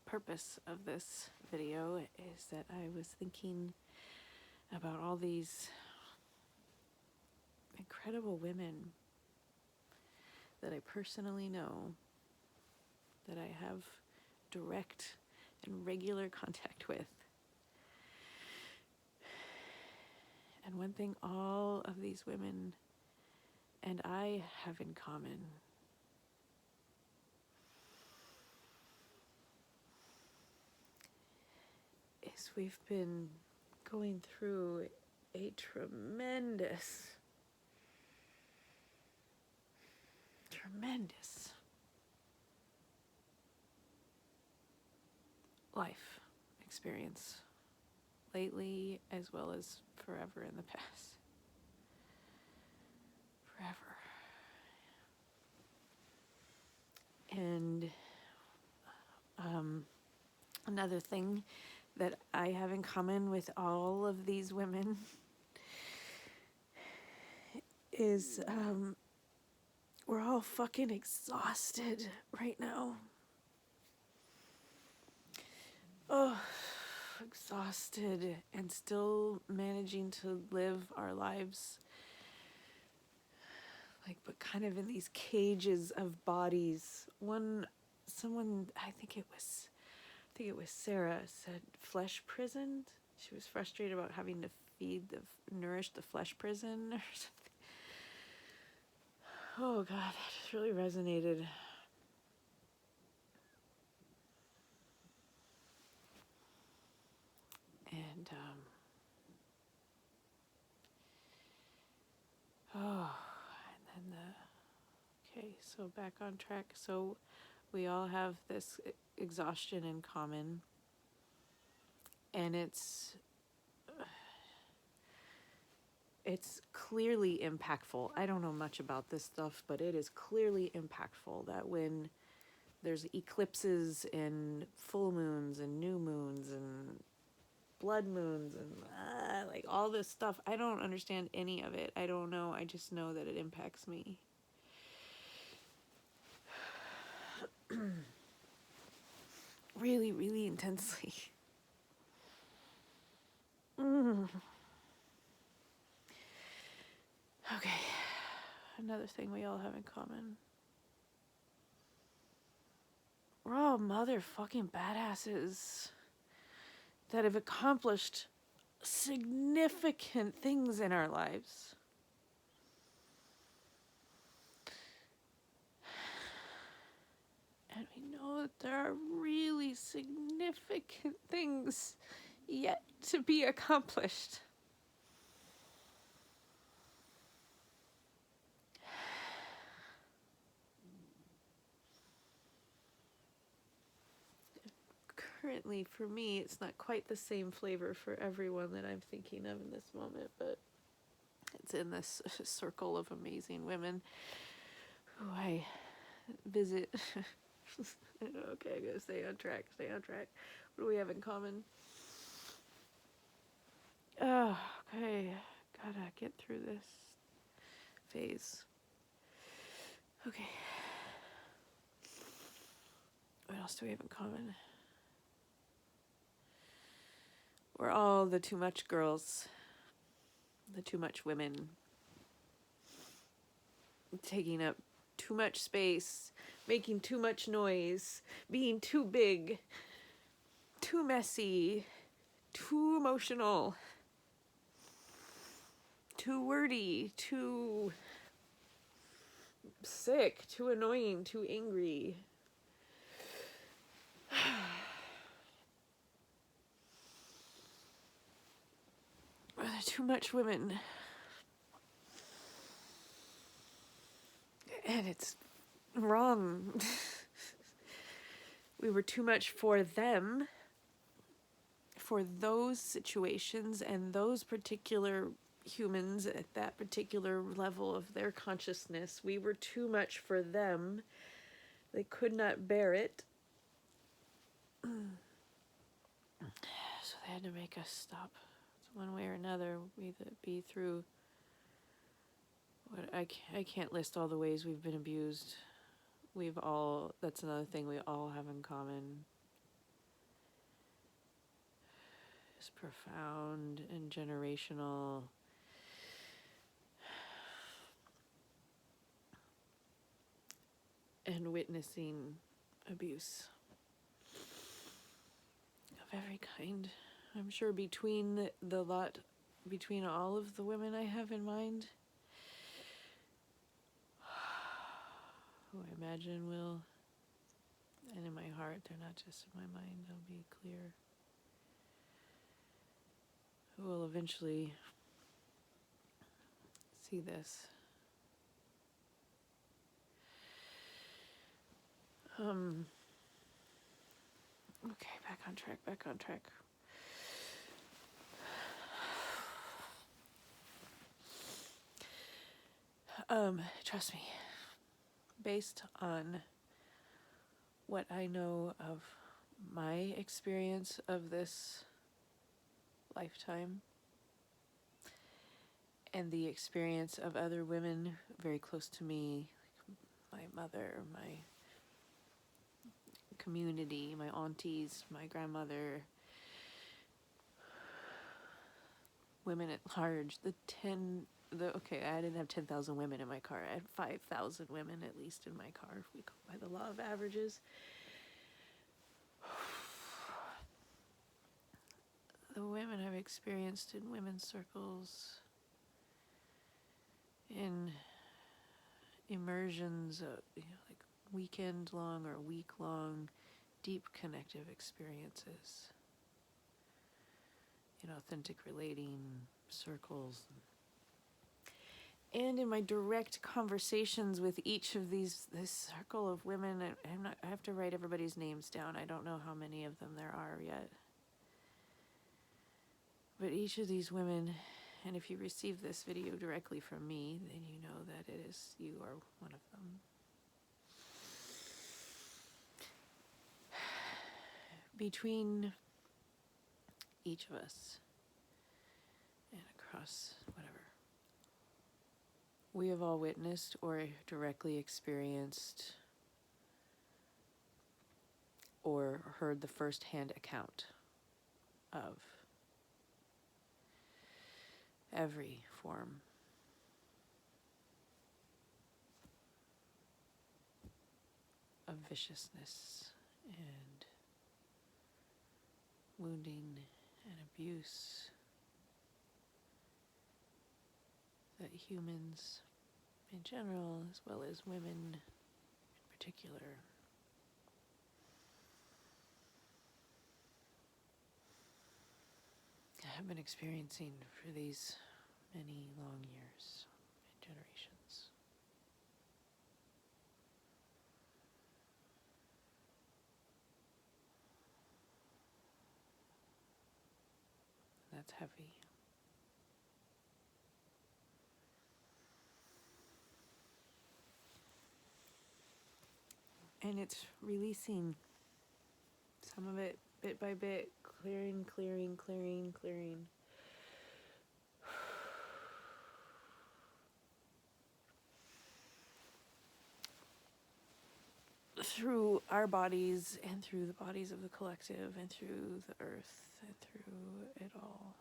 purpose of this video is that I was thinking about all these incredible women that I personally know, that I have direct and regular contact with. And one thing all of these women and I have in common is we've been going through a tremendous life experience lately, as well as forever in the past. Forever. And another thing that I have in common with all of these women is we're all fucking exhausted right now. Oh, exhausted, and still managing to live our lives but kind of in these cages of bodies. Someone, I think it was Sarah, said flesh prison. She was frustrated about having to nourish the flesh prison or something. Oh God, that just really resonated. And okay, so back on track. So we all have this exhaustion in common, and it's clearly impactful. I don't know much about this stuff, but it is clearly impactful that when there's eclipses and full moons and new moons and blood moons and all this stuff, I don't understand any of it. I don't know. I just know that it impacts me. Really, really intensely. Okay, another thing we all have in common. We're all motherfucking badasses that have accomplished significant things in our lives. And we know that there are really significant things yet to be accomplished. Currently, for me, it's not quite the same flavor for everyone that I'm thinking of in this moment, but it's in this circle of amazing women who I visit. Okay, I gotta stay on track. What do we have in common? Oh, okay, gotta get through this phase. Okay. What else do we have in common? We're all the too much girls, the too much women, taking up too much space, making too much noise, being too big, too messy, too emotional, too wordy, too sick, too annoying, too angry. Too much women. And it's wrong. We were too much for them, for those situations and those particular humans at that particular level of their consciousness. We were too much for them. They could not bear it. So they had to make us stop. So one way or another, be through what I can't list all the ways we've been abused. That's another thing we all have in common. abuse, profound and generational. And witnessing abuse of every kind. I'm sure between between all of the women I have in mind, who I imagine will, and in my heart, they're not just in my mind, they'll be clear, who will eventually see this. Okay, back on track. Trust me, based on what I know of my experience of this lifetime and the experience of other women very close to me, like my mother, my community, my aunties, my grandmother, women at large, okay, I didn't have 10,000 women in my car. I had 5,000 women at least in my car, if we go by the law of averages. The women I've experienced in women's circles, in immersions, like weekend-long or week-long, deep connective experiences, in authentic relating circles. And in my direct conversations with each of this circle of women, I have to write everybody's names down. I don't know how many of them there are yet. But each of these women, and if you receive this video directly from me, then you know that you are one of them. Between each of us and across whatever, we have all witnessed or directly experienced or heard the first-hand account of every form of viciousness and wounding and abuse that humans in general, as well as women in particular, have been experiencing for these many long years and generations. That's heavy. And it's releasing some of it bit by bit, clearing. Through our bodies and through the bodies of the collective and through the earth and through it all.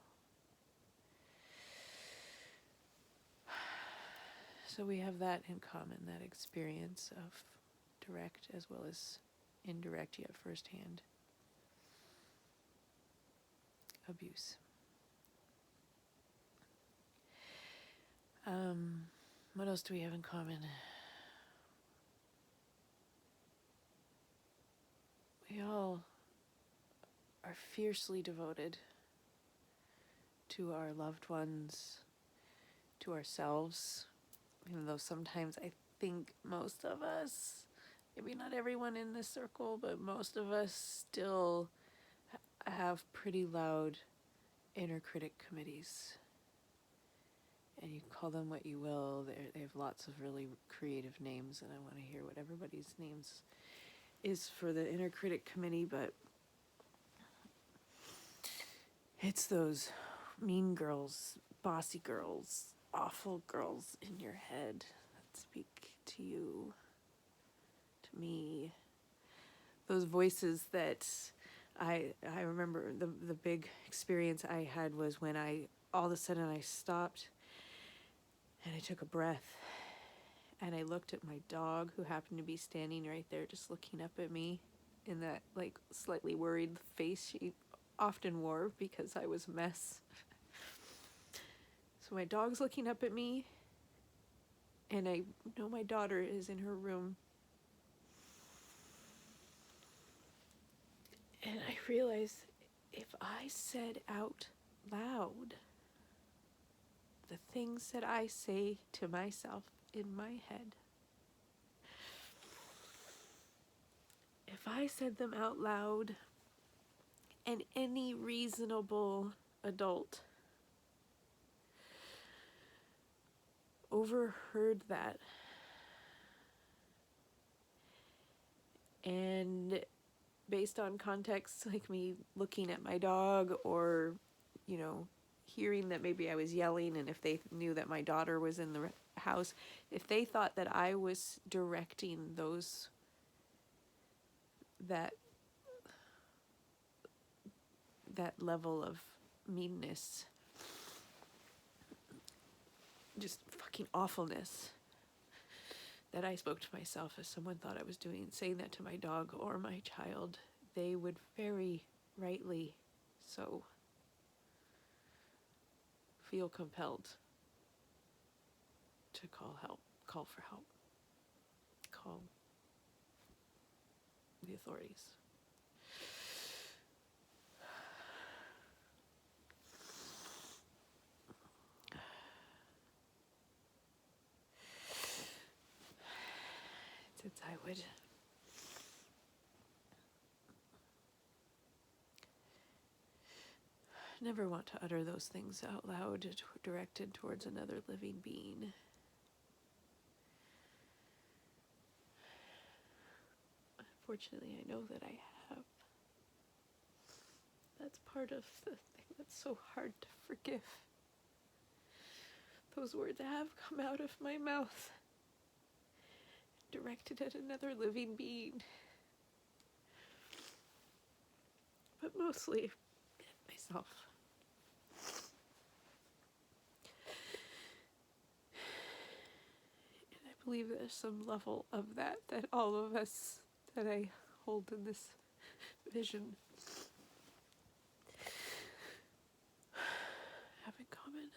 So we have that in common, that experience of direct as well as indirect yet firsthand abuse. What else do we have in common? We all are fiercely devoted to our loved ones, to ourselves, even though sometimes I think most of us, maybe not everyone in this circle, but most of us still have pretty loud inner critic committees. And you call them what you will. They have lots of really creative names, and I want to hear what everybody's names is for the inner critic committee, but it's those mean girls, bossy girls, awful girls in your head that speak to you, to me. Those voices that I remember the big experience I had was when all of a sudden I stopped and I took a breath and I looked at my dog, who happened to be standing right there just looking up at me in that like slightly worried face she often wore because I was a mess. So my dog's looking up at me, and I know my daughter is in her room. And I realized, if I said out loud the things that I say to myself in my head, if I said them out loud, and any reasonable adult overheard that, and based on context, like me looking at my dog, or, you know, hearing that maybe I was yelling, and if they knew that my daughter was in the house, if they thought that I was directing that level of meanness, just fucking awfulness, that I spoke to myself as someone thought I was doing, saying that to my dog or my child, they would very rightly so feel compelled to call for help, call the authorities. Since I would never want to utter those things out loud directed towards another living being. Unfortunately, I know that I have. That's part of the thing that's so hard to forgive. Those words have come out of my mouth, directed at another living being. But mostly myself. And I believe there's some level of that all of us that I hold in this vision have in common.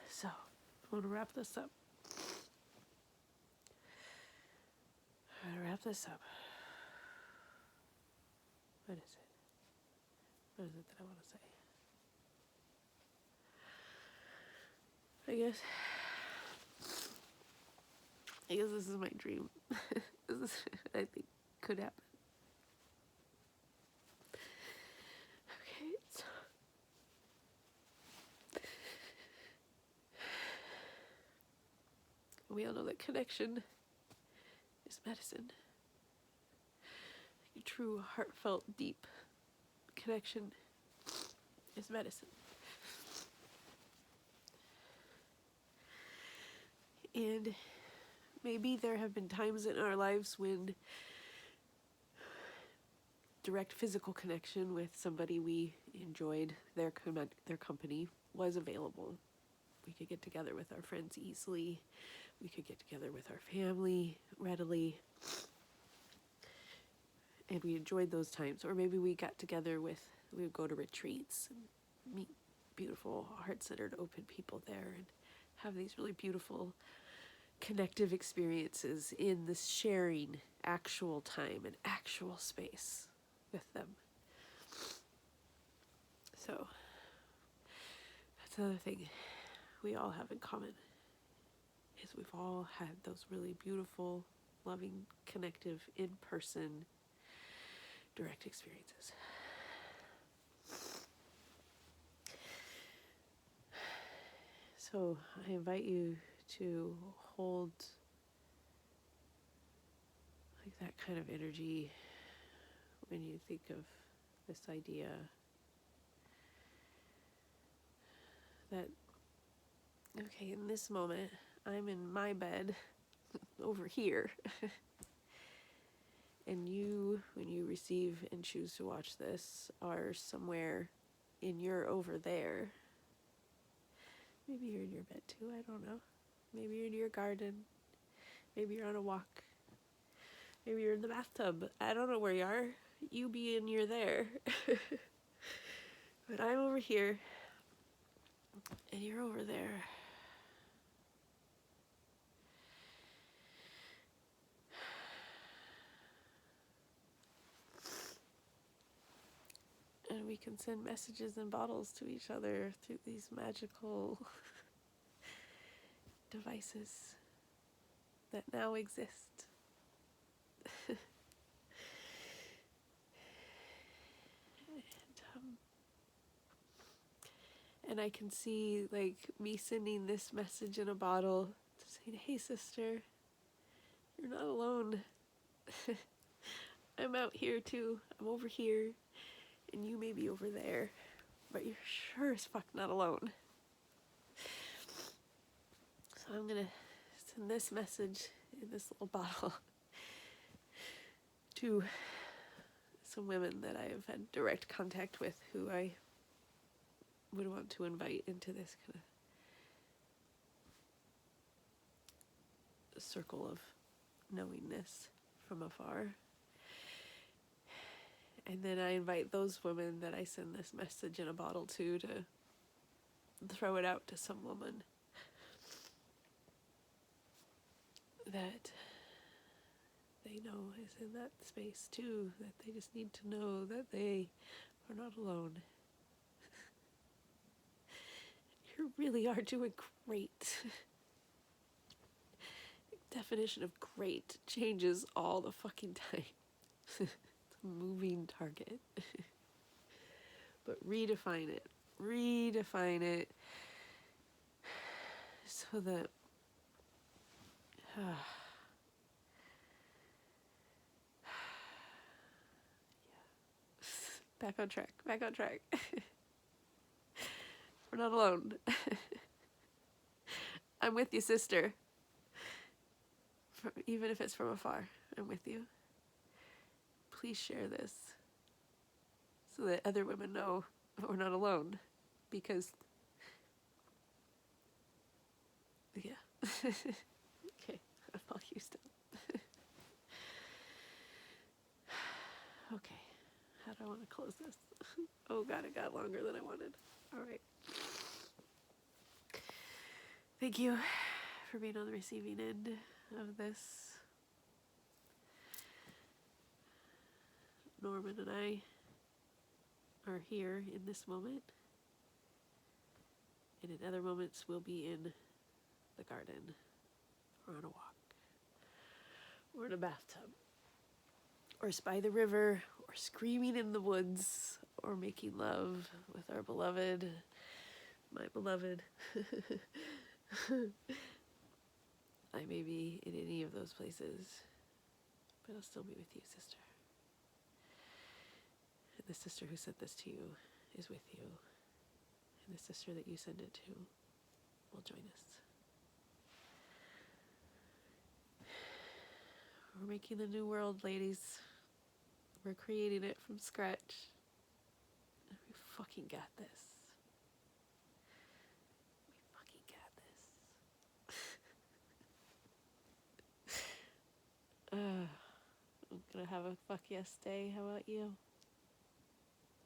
So, I want to wrap this up. What is it? What is it that I want to say? I guess this is my dream. This is, I think, could happen. Okay, so we all know that connection is medicine. A true, heartfelt, deep connection is medicine. And maybe there have been times in our lives when direct physical connection with somebody we enjoyed their company was available. We could get together with our friends easily. We could get together with our family readily. And we enjoyed those times. Or maybe we got together we would go to retreats and meet beautiful, heart-centered, open people there and have these really beautiful connective experiences in this sharing actual time and actual space with them. So that's another thing we all have in common, is we've all had those really beautiful, loving, connective, in-person, direct experiences. So I invite you to hold like that kind of energy when you think of this idea that, okay, in this moment, I'm in my bed over here. And you, when you receive and choose to watch this, are somewhere in your over there. Maybe you're in your bed too, I don't know. Maybe you're in your garden. Maybe you're on a walk. Maybe you're in the bathtub. I don't know where you are. You be in your there. But I'm over here, and you're over there. And we can send messages in bottles to each other through these magical devices that now exist. and, and I can see like me sending this message in a bottle to say, hey sister, you're not alone. I'm out here too. I'm over here. And you may be over there. But you're sure as fuck not alone. So I'm gonna send this message in this little bottle to some women that I have had direct contact with who I would want to invite into this kind of circle of knowingness from afar. And then I invite those women that I send this message in a bottle to throw it out to some woman that they know is in that space too, that they just need to know that they are not alone. You really are doing great. Definition of great changes all the fucking time. It's a moving target. But redefine it. Redefine it so that back on track. Back on track. We're not alone. I'm with you, sister. Even if it's from afar, I'm with you. Please share this so that other women know we're not alone. Because, yeah. Okay, I'll use it. Okay, how do I want to close this? Oh god, it got longer than I wanted. Alright. Thank you for being on the receiving end of this. Norman and I are here in this moment. And in other moments we'll be in the garden, or on a walk, or in a bathtub, or by the river, or screaming in the woods, or making love with our beloved, my beloved. I may be in any of those places, but I'll still be with you, sister. And the sister who sent this to you is with you, and the sister that you send it to will join us. We're making a new world, ladies. We're creating it from scratch. We fucking got this. We fucking got this. I'm gonna have a fuck yes day. How about you?